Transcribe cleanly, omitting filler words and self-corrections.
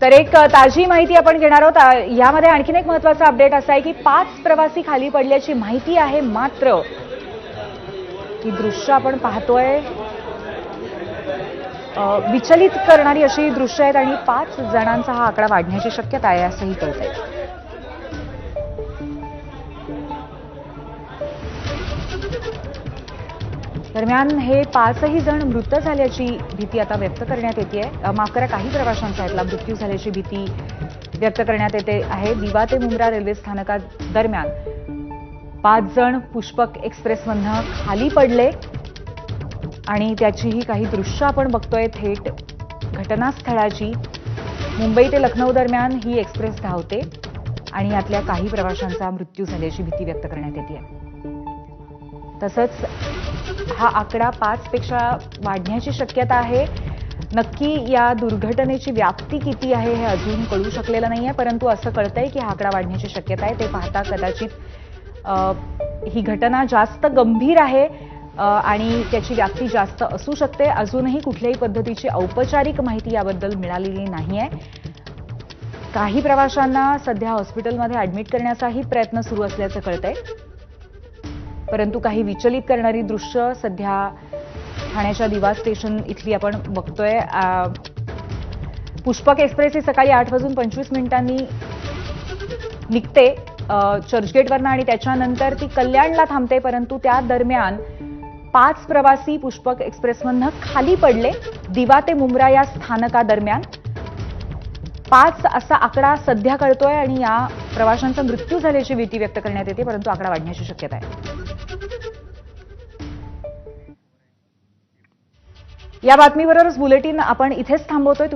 तर एक ताजी माहिती आपण घेणार आहोत। यामध्ये आणखीन एक महत्त्वाचा अपडेट असा आहे की 5 प्रवासी खाली पडल्याची माहिती आहे। मात्र ही दृश्य आपण पाहतोय विचलित करणारी अशी दृश्य आहेत आणि 5 जणांचा हा आकडा वाढण्याची शक्यता आहे असंही कळतंय। दरम्यान हे 5ही जण मृत झाल्याची भीती आता व्यक्त करण्यात येते। माफ करा, काही प्रवाशांचा यातला मृत्यू झाल्याची भीती व्यक्त करण्यात येते आहे। दिवा ते मुंब्रा रेल्वे स्थानका दरम्यान 5 जण पुष्पक एक्सप्रेसमधनं खाली पडले आणि त्याचीही काही दृश्य आपण बघतोय थेट घटनास्थळाची। मुंबई ते लखनौ दरम्यान ही एक्सप्रेस धावते आणि यातल्या काही प्रवाशांचा मृत्यू झाल्याची भीती व्यक्त करण्यात येते। तसंच हा आकडा 5 पेक्षा वाढण्याची शक्यता आहे। नक्की या दुर्घटनेची व्याप्ती किती आहे हे अजून कळू शकलेलं नाहीये, परंतु असं कळतंय की हा आकडा वाढण्याची शक्यता आहे। ते पाहता कदाचित ही घटना जास्त गंभीर आहे आणि त्याची व्याप्ती जास्त असू शकते। अजूनही कुठल्याही पद्धतीची औपचारिक माहिती याबद्दल मिळालेली नाहीये। काही प्रवाशांना सध्या हॉस्पिटलमध्ये ऍडमिट करण्याचाही प्रयत्न सुरू असल्याचं कळतंय, परंतु काही विचलित करणारी दृश्य सध्या ठाण्याच्या दिवा स्टेशन इथली आपण बघतोय। पुष्पक एक्सप्रेस ही सकाळी 8:25 निघते चर्चगेटवरनं आणि त्याच्यानंतर ती कल्याणला थांबते, परंतु त्या दरम्यान 5 प्रवासी पुष्पक एक्सप्रेसमधनं खाली पडले दिवा ते मुंब्रा या स्थानकादरम्यान। 5 असा आकडा सध्या कळतोय आणि या प्रवाशांचा मृत्यू झाल्याची भीती व्यक्त करण्यात येते, परंतु आकडा वाढण्याची शक्यता आहे। या बातमीबरोबरच बुलेटिन आपण इथेच थांबवतोय।